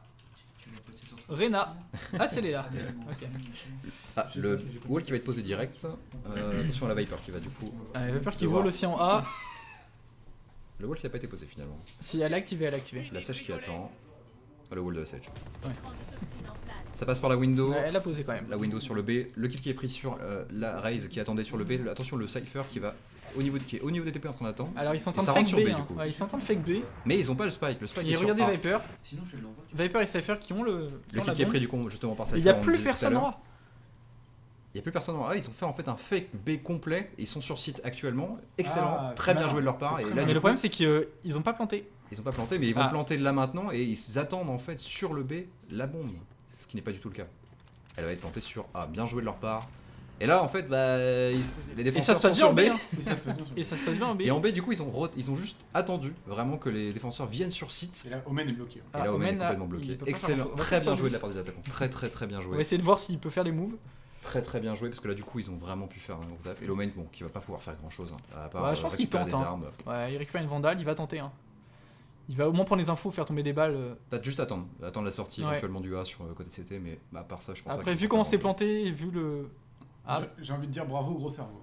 Rena. Ah c'est là. Ok. Ah, le wall qui va être posé direct. Attention à la Viper qui va du coup. Ah, il y a peur qu'il devoir- roule aussi en A. Le wall qui n'a pas été posé finalement. Si elle est activée, elle est activée. La Sage qui attend. Ah, le wall de la Sage. Ouais. Ça passe par la window. Ouais, elle a posé quand même. La window sur le B. Le kill qui est pris sur la Raze qui attendait sur le B. Attention le Cypher qui va qui est au niveau des TP en train d'attendre. Alors ils sont en train Et de ça fake rentre sur B. B, Hein. du coup. Ouais, ils sont en train de fake B. Mais ils ont pas le spike. Le spike Et est sur regardez A. Viper. Sinon, je l'envoie. Viper et Cypher qui ont le. Le kill qui est pris du coup justement par Cypher. Il n'y a on le plus disait tout à personne l'heure. en A. Il n'y a plus personne en A. Ils ont fait en fait un fake B complet. Ils sont sur site actuellement. Excellent. Ah, très c'est bien malin. joué de leur part. C'est Et très là, Mais du le coup, problème c'est qu'ils ont pas planté. ils ont pas planté, mais ils vont Ah. planter là maintenant. Et ils attendent en fait sur le B la bombe. Ce qui n'est pas du tout le cas. Elle va être plantée sur A. Bien joué de leur part. Et là, en fait, les Et défenseurs ça se passe sont bien sur en B. B. Hein. Et ça se passe bien sur Et ça se passe bien en B. Et en B, du coup, ils ont juste attendu vraiment que les défenseurs viennent sur site. Et là, Omen est bloqué. Et là, Omen est complètement il bloqué. peut pas Excellent, faire grand-chose. très bien On va joué de la part des attaquants. Très très très bien On va joué. essayer de voir s'il peut faire des moves. Très très bien joué parce que là, du coup, ils ont vraiment pu faire un gros taf. Et l'Omen, bon, qui va pas pouvoir faire grand chose. À part, Ouais, je pense qu'il récupérer tente, des hein. armes. Ouais, il récupère une Vandale, il va tenter. Hein. Il va au moins prendre les infos, faire tomber des balles. T'as juste attendre la sortie Ouais. éventuellement du A sur côté CT, mais à part ça, je pense pas Après, qu'ils vu vont comment faire c'est grand-chose. planté, vu le. Ah, J'ai envie de dire bravo, gros cerveau.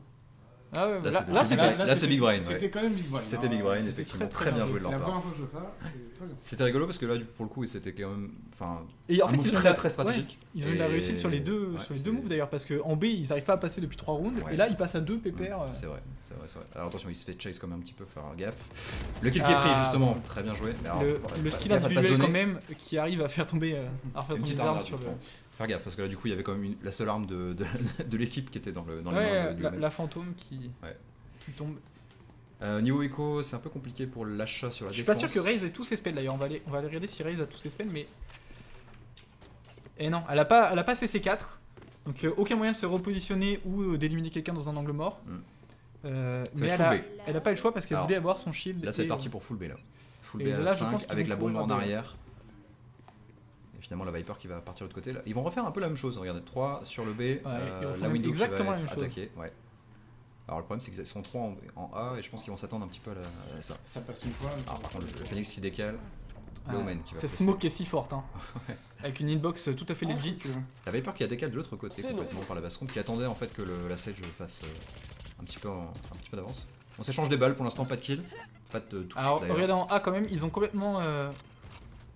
ah ouais, Là, là, c'est- là, c'était. Là, c'est Big Brain, ouais. C'était quand même Big Brain. C'était hein. Big Brain, C'était effectivement. très, Très bien joué de C'est leur la part. première fois que je vois ça. et très bien. C'était rigolo parce que là, pour le coup, c'était quand même. Enfin, Et en un fait, move ils ont très la- très stratégique. ouais, ils ont eu la Et- réussite sur les deux, ouais, sur les c'est- deux moves d'ailleurs, parce qu'en B, ils n'arrivent pas à passer depuis 3 rounds, Ouais. et là, ils passent à 2 pépères. C'est vrai, c'est vrai, c'est vrai. Alors attention, il se fait chase comme un petit peu, faire gaffe. Le kill qui est pris, Ah, justement, très bien joué. Mais alors, Le pas- skill gaffe à pas se individuel donner. quand même qui arrive à faire tomber, Une des petite armes arme sur le. Faire gaffe parce que là, du coup, il y avait quand même la seule arme de l'équipe qui était dans les mains Ouais, du la, Omen. la fantôme qui Ouais. tombe. Niveau écho, c'est un peu compliqué pour l'achat sur la Je suis défense. pas sûr que Raze ait tous ses spells d'ailleurs, on va aller regarder si Raze a tous ses spells, mais. Et non, elle a pas CC4, donc aucun moyen de se repositionner ou d'éliminer quelqu'un dans un angle mort. Mm. Mais être elle full B. elle a pas eu le choix parce qu'elle Alors, voulait avoir son shield. Là, c'est et, parti pour full B là. Full et B à là, je 5 pense qu'ils avec vont la bombe courir en B. arrière. Et finalement, la Viper qui va partir de l'autre côté là. Ils vont refaire un peu la même chose. Regardez, 3 sur le B. ils refont La window exactement qui va la être même chose. attaquée. Ouais. Alors le problème c'est qu'ils sont 3 en A et je pense qu'ils vont s'attendre un petit peu à ça. Ça passe une fois. Alors par contre le Phoenix qui décale, le Ah, Omen qui va cette presser. smoke est si forte, hein. Avec une hitbox tout à fait legit. La Viper qui a décalé de l'autre côté complètement par la basse room, qui attendait en fait que la Sage fasse un petit peu d'avance. On s'échange des balles pour l'instant, pas de kill, pas de touche Alors d'ailleurs. regardez en A quand même, ils ont complètement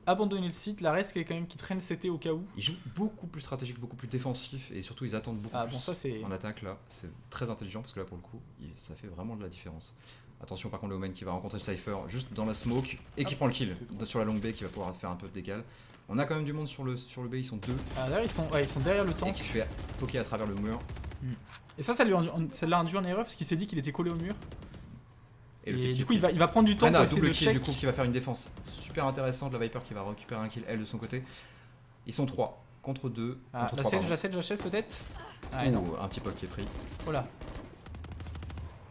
abandonné le site. La reste qui traîne CT au cas où. Ils jouent beaucoup plus stratégique, beaucoup plus défensif et surtout ils attendent beaucoup Ah plus bon, ça c'est. en attaque là. C'est très intelligent parce que là pour le coup ça fait vraiment de la différence. Attention par contre le Omen qui va rencontrer Cypher juste dans la smoke et qui prend le kill sur la longue B qui va pouvoir faire un peu de décal. On a quand même du monde sur le B, ils sont 2 Ah, d'ailleurs, ils sont derrière le et tank. qui se fait poker à travers le mur. Et ça l'a induit en erreur parce qu'il s'est dit qu'il était collé au mur. le Et kill du coup, il va prendre du temps Reyna, pour essayer double de kill check. du coup qui va faire une défense super intéressante. La Viper qui va récupérer un kill elle de son côté. Ils sont 3 contre 2 Ah, contre la 3 Sage peut-être. Ah non. un petit poke qui est pris. Voilà.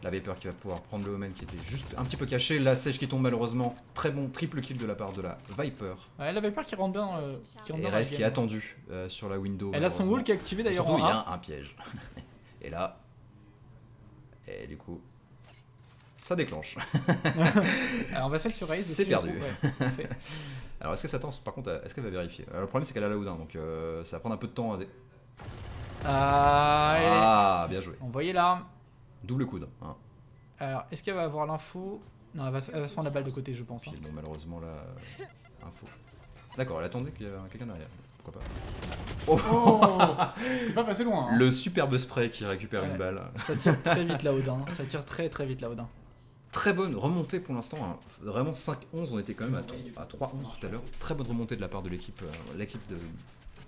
La Viper qui va pouvoir prendre le Omen qui était juste un petit peu caché. La Sage qui tombe malheureusement. Très bon triple kill de la part de la Viper. Ouais, la Viper qui rentre bien. Et reste qui est attendu sur la window. Elle a son wall qui est activé d'ailleurs Surtout en il y A. a un piège. Et là. Et du coup. Ça déclenche. Alors on va se mettre sur Raze. C'est aussi, perdu. je trouve, ouais. Parfait. Alors est-ce que ça tente par contre est-ce qu'elle va vérifier? Alors, le problème c'est qu'elle a la Odin donc ça va prendre un peu de temps à Ah, bien joué. envoyez l'arme. Double coude. Hein. Alors, est-ce qu'elle va avoir l'info? Non, elle va se prendre la balle de côté, je pense. Hein. Puis, bon malheureusement là. Info. D'accord, elle attendait qu'il y avait quelqu'un derrière. Pourquoi pas. Oh c'est pas passé loin. Hein. Le superbe spray qui récupère Ouais. une balle. Ça tire très vite la Odin. Ça tire très vite la Odin. Très bonne remontée pour l'instant. Hein. Vraiment 5-11, on était quand même à 3-11 tout à l'heure. Très bonne remontée de la part de l'équipe de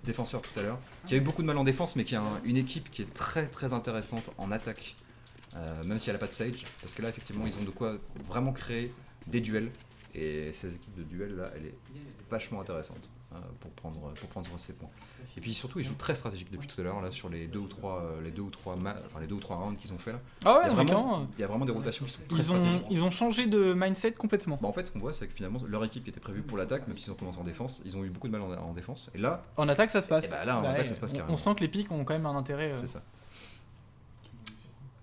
défenseurs tout à l'heure. Qui a eu beaucoup de mal en défense, mais qui a une équipe qui est très intéressante en attaque. Même si elle n'a pas de Sage. Parce que là, effectivement, ils ont de quoi vraiment créer des duels. Et ces équipes de duels là, elle est vachement intéressante pour prendre ces points. Et puis surtout, ils jouent très stratégique depuis tout à l'heure là sur les deux ou trois rounds qu'ils ont fait là. Ah ouais, Il y a non, mais vraiment, clairement, il y a vraiment des rotations qui sont très stratégiques. ils ont changé de mindset complètement. Bah, en fait, ce qu'on voit, c'est que finalement, leur équipe qui était prévue pour l'attaque, même s'ils ont commencé en défense, ils ont eu beaucoup de mal en défense. Et là, En attaque, ça se passe. Et bah là, en attaque, ça se passe on carrément. sent que les pics ont quand même un intérêt. c'est ça.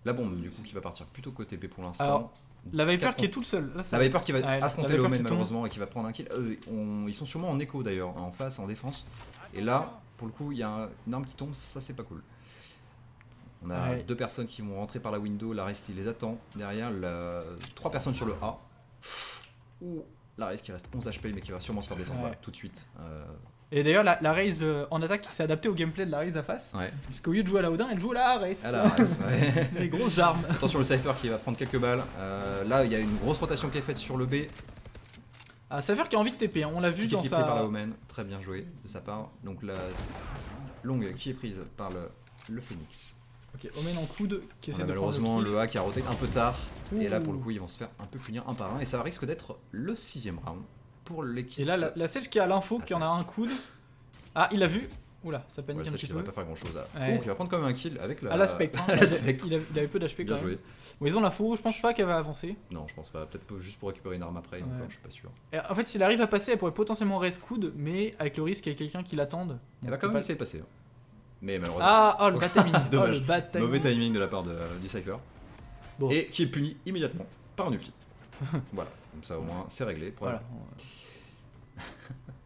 La bombe, du coup, qui va partir plutôt côté B pour l'instant. Alors, La Viper Quatre qui est tout seul. Là, ça- La Viper qui va Ouais, la affronter Viper le Omen qui tombe. malheureusement et qui va prendre un kill. Ils sont sûrement en écho d'ailleurs, en face, en défense. Et là, pour le coup, il y a une arme qui tombe, ça c'est pas cool. On a Ouais. 2 personnes qui vont rentrer par la window, la Raze qui les attend. Derrière, 3 personnes sur le A. Ouh, la Raze qui reste 11 HP mais qui va sûrement se faire descendre Ouais. voilà, tout de suite. Et d'ailleurs, la Raze en attaque qui s'est adaptée au gameplay de la Raze à face. Ouais. Puisqu'au lieu de jouer à la Odin, elle joue à la Raze. Ah, la Raze, ouais. Les grosses armes. Attention le Cypher qui va prendre quelques balles. Là, il y a une grosse rotation qui est faite sur le B. Ah, ça veut dire qu'il a envie de TP. Hein. On l'a vu Petit dans kill qui est pris par la sa. Omen, très bien joué de sa part. Donc la longue qui est prise par le Phoenix. Ok, Omen en coude qui On essaie a de prendre malheureusement le kill. le A qui a roté un peu tard. Et là Ouh. pour le coup ils vont se faire un peu punir un par un. Et ça risque d'être le 6ème round pour l'équipe. Et là, la Sage qui a l'info, qui en a un coude. Ah, il l'a vu. Oula, ça panique Ouais, un Sage petit qui peu. devrait pas faire grand chose là. Ouais. Oh, qui va prendre quand même un kill avec la. Ah, la Spectre. Hein. la Spectre. Il avait peu d'HP quand Bien même. joué. Bon, ils ont l'info, je pense pas qu'elle va avancer. Non, je pense pas. Peut-être juste pour récupérer une arme après. Ouais. Encore, je suis pas sûr. Et en fait, s'il arrive à passer, elle pourrait potentiellement reste coude, mais avec le risque qu'il y ait quelqu'un qui l'attende. Elle Donc, va quand même pas- essayer de passer. Hein. Mais malheureusement. Ah, oh le bad timing. Oh, Dommage. le bad timing. Mauvais timing de la part du Cypher. Bon. Et qui est puni immédiatement par un ulti. Voilà, comme ça au moins c'est réglé. Voilà.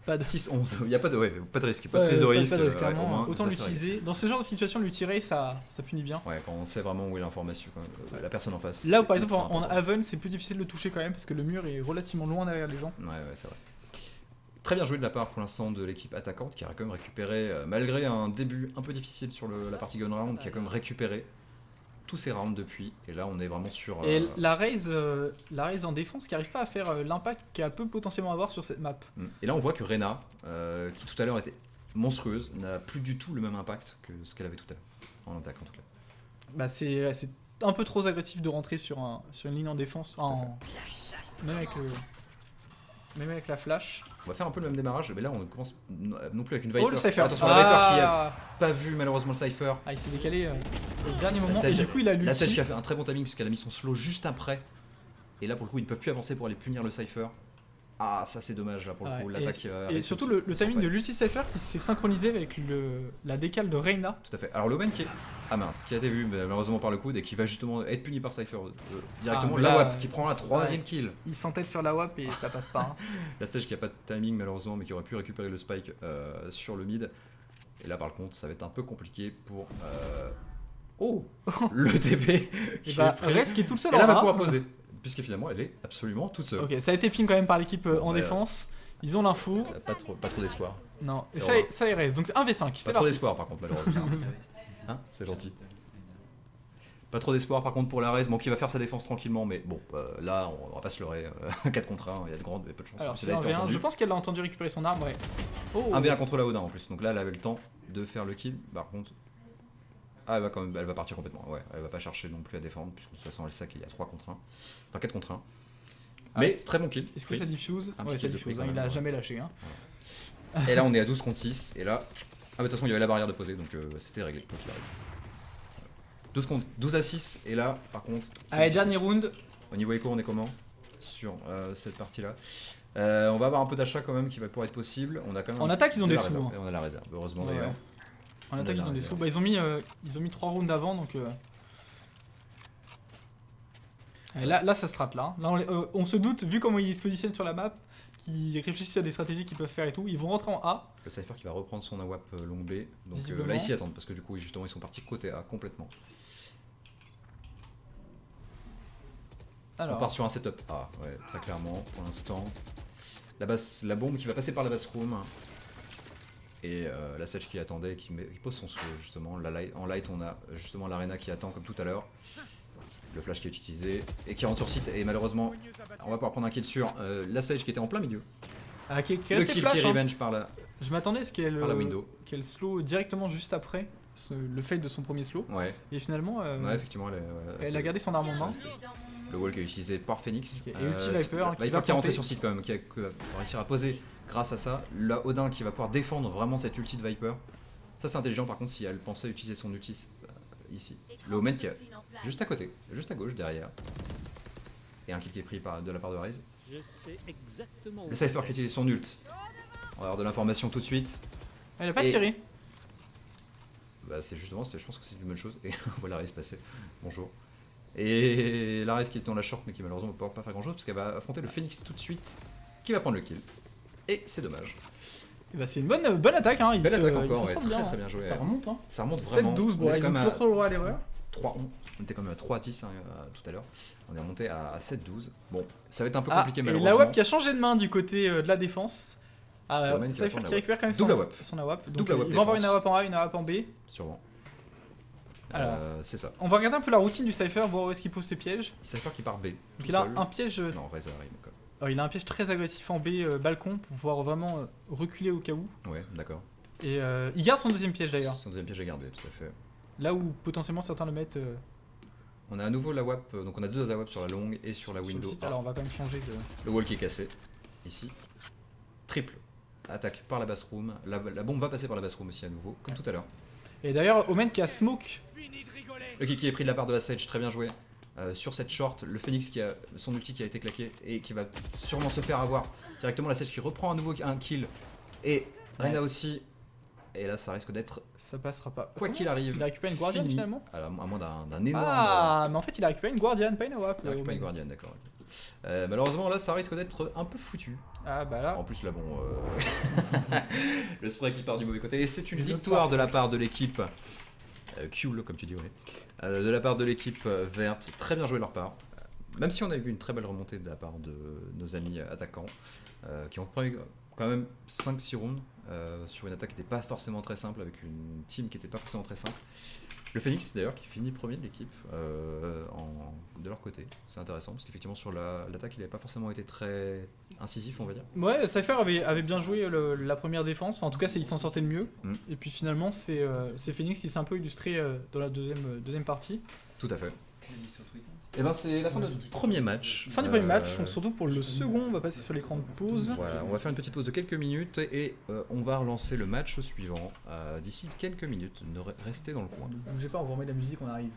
Pas de 6-11, il n'y a pas de risque, pas de prise de risque. Pas de risque, au clairement. moins, Autant ça, c'est réglé. l'utiliser. Dans ce genre de situation, lui tirer, ça punit bien. Ouais, quand on sait vraiment où est l'information, la personne en face. Là où c'est par exemple ultra en important. Haven, c'est plus difficile de le toucher quand même parce que le mur est relativement loin derrière les gens. Ouais, c'est vrai. Très bien joué de la part pour l'instant de l'équipe attaquante qui a quand même récupéré, malgré un début un peu difficile sur la partie gun round, qui a quand même récupéré tous ses rounds depuis. Et là on est vraiment sur. Et la Raze en défense qui arrive pas à faire l'impact qu'elle peut potentiellement avoir sur cette map. Et là on voit que Reyna, qui tout à l'heure était monstrueuse, n'a plus du tout le même impact que ce qu'elle avait tout à l'heure. En attaque en tout cas. Bah c'est un peu trop agressif de rentrer sur une ligne en défense. Même avec la flash. On va faire un peu le même démarrage, mais là on commence non plus avec une Viper. Oh le Cypher. Attention à la Viper qui a pas vu malheureusement le Cypher. Ah, il s'est décalé c'est le dernier moment Sage- et du coup il a La Sage l'ulti. qui a fait un très bon timing puisqu'elle a mis son slow juste après. Et là pour le coup ils ne peuvent plus avancer pour aller punir le Cypher. Ah ça c'est dommage là pour le Ouais, coup, l'attaque. et arrive surtout tout- le tout timing sans de paille. l'ulti Cypher qui s'est synchronisé avec la décale de Reyna. Tout à fait. Alors l'Omen qui est. Ah mince, qui a été vu mais malheureusement par le coude et qui va justement être puni par Cypher directement. mais La là, WAP qui prend la c'est- 3ème ouais. kill. Il s'entête sur la WAP et ça passe pas. Hein. La Sage qui a pas de timing malheureusement mais qui aurait pu récupérer le spike sur le mid. Et là par contre ça va être un peu compliqué pour. Oh le TP Et qui bah est pris. Rez qui est tout seul Elle en va A. pouvoir poser. Puisque finalement elle est absolument toute seule. Ok, ça a été ping quand même par l'équipe en Ouais. défense. Ils ont l'info. Pas trop d'espoir. Non, et Et ça, voilà. ça est Rez. Donc c'est 1v5. Pas C'est trop parti. d'espoir par contre malheureusement. Hein, c'est gentil. Pas trop d'espoir par contre pour la Raze, bon qui va faire sa défense tranquillement, mais bon là on va pas se leurrer, 4 contre 1, il y a de peu de chances. Alors que c'est ça ait été 1v1. entendu. Je pense qu'elle a entendu récupérer son arme. Ouais. Oh. 1v1 contre la Odin en plus, donc là elle avait le temps de faire le kill, par contre Ah, elle va partir complètement. Ouais, elle va pas chercher non plus à défendre, puisque de toute façon, elle sait qu'il y a 3 contre 1. Enfin, 4 contre 1. Mais très bon kill. Est-ce que ça diffuse? Ouais, ça diffuse, il a jamais lâché. Hein. Et là, on est à 12 contre 6. Et là, de toute façon, il y avait la barrière de poser, donc c'était réglé. Quoi qu'il arrive. 12 à 6. Et là, par contre. Allez, dernier round. Au niveau écho, on est comment sur cette partie-là? On va avoir un peu d'achat quand même qui va pouvoir être possible. On a quand même en attaque, ils ont des sous. Hein. Et on a la réserve, heureusement d'ailleurs. En attaque, ils ont des sous. Bah, ils ont mis 3 rounds avant, donc. Là, ça se trappe là. Là, on se doute, vu comment ils se positionnent sur la map, qu'ils réfléchissent à des stratégies qu'ils peuvent faire et tout. Ils vont rentrer en A. Le Cypher qui va reprendre son AWAP long B. Donc Visiblement. là, ils s'y attendent parce que du coup, justement, ils sont partis côté A complètement. Alors. On part sur un setup A, ouais, très clairement pour l'instant. La bombe qui va passer par la bassroom. Et la Sage qui attendait, qui pose son slow justement. En light, on a justement l'Arena qui attend comme tout à l'heure. Le flash qui est utilisé et qui rentre sur site. Et malheureusement, on va pouvoir prendre un kill sur la Sage qui était en plein milieu. Qui est le assez kill flash, qui hein. revenge par la Je m'attendais à ce la window. qu'elle slow directement juste après le fait de son premier slow. Ouais. Et finalement, Ouais, effectivement, elle a gardé son arme en main. Le wall qui est utilisé par Phoenix. Okay. Et ulti Viper qui est rentré sur site quand même, qui va réussir à poser grâce à ça. La Odin qui va pouvoir défendre vraiment cette ulti de Viper. Ça c'est intelligent par contre si elle pensait utiliser son ulti ici. Le Omen qui est juste à côté, juste à gauche derrière. Et un kill qui est pris de la part de Raze. Le Cypher qui utilise son ult. On va avoir de l'information tout de suite. Elle a pas tiré. Bah c'est justement, je pense que c'est une bonne chose. Et on voit la Raze passer. Bonjour. Et la Raze qui est dans la short mais qui malheureusement ne peut pas faire grand chose parce qu'elle va affronter le Phoenix tout de suite qui va prendre le kill. Et c'est dommage. Et bah c'est une bonne attaque, hein. Belle attaque encore, ils ouais, se très, bien. très bien joué. Ça remonte, hein. Ça remonte vraiment. 7-12, bon, ils ont toujours trop le droit à l'erreur. 3-11. On était quand même à 3-10 hein, tout à l'heure. On est remonté à 7-12. Bon, ça va être un peu compliqué malheureusement. Et la WAP qui a changé de main du côté de la défense. Cypher qui récupère quand même son AWAP. Donc il va avoir une AWAP en A, une AWAP en B. Sûrement. C'est ça. On va regarder un peu la routine du Cypher, voir où est-ce qu'il pose ses pièges. Cypher qui part B. Donc il a un piège. Non, Raze arrive quoi. Il a un piège très agressif en B, balcon, pour pouvoir vraiment reculer au cas où. Ouais, d'accord. Et il garde son deuxième piège d'ailleurs. Son deuxième piège est gardé, tout à fait. Là où potentiellement certains le mettent. On a à nouveau la WAP, donc on a deux AWAP sur la longue et sur la window. Alors on va quand même changer de. Le wall qui est cassé, ici. Triple. Attaque par la bassroom. La bombe va passer par la bassroom aussi à nouveau, comme tout à l'heure. Et d'ailleurs, Omen qui a smoke. Le kill qui est pris de la part de la Sage, très bien joué. Sur cette short, le Phoenix qui a son ulti qui a été claqué et qui va sûrement se faire avoir. Directement la Sage qui reprend à nouveau un kill. Et Reyna aussi. Et là ça risque d'être. Ça passera pas. Quoi qu'il arrive. Il a récupéré une Guardian finalement. Alors, à moins d'un énorme. Ah, mais en fait il a récupéré une Guardian, pas une AWAP. Il a récupéré une Guardian, d'accord. Malheureusement là ça risque d'être un peu foutu. Ah bah là. En plus là bon. Le spray qui part du mauvais côté. Et c'est une victoire de la part de l'équipe. Cool comme tu dis, ouais. De la part de l'équipe verte. Très bien joué de leur part. Même si on a vu une très belle remontée de la part de nos amis attaquants. Qui ont pris quand même 5-6 rounds. Sur une attaque qui n'était pas forcément très simple. Avec une team qui n'était pas forcément très simple. Le Phoenix d'ailleurs qui finit premier de l'équipe de leur côté. C'est intéressant parce qu'effectivement sur l'attaque il n'avait pas forcément été très incisif on va dire. Ouais, Cypher avait bien joué la première défense, enfin, en tout cas il s'en sortait le mieux. Et puis finalement c'est Phoenix qui s'est un peu illustré dans la deuxième partie. Tout à fait. Et ben c'est la fin de notre premier match. Fin du premier match, on se retrouve pour le second, on va passer sur l'écran de pause. Voilà, on va faire une petite pause de quelques minutes et on va relancer le match suivant d'ici quelques minutes. Restez dans le coin. Ne bougez pas, on va remettre la musique, on arrive.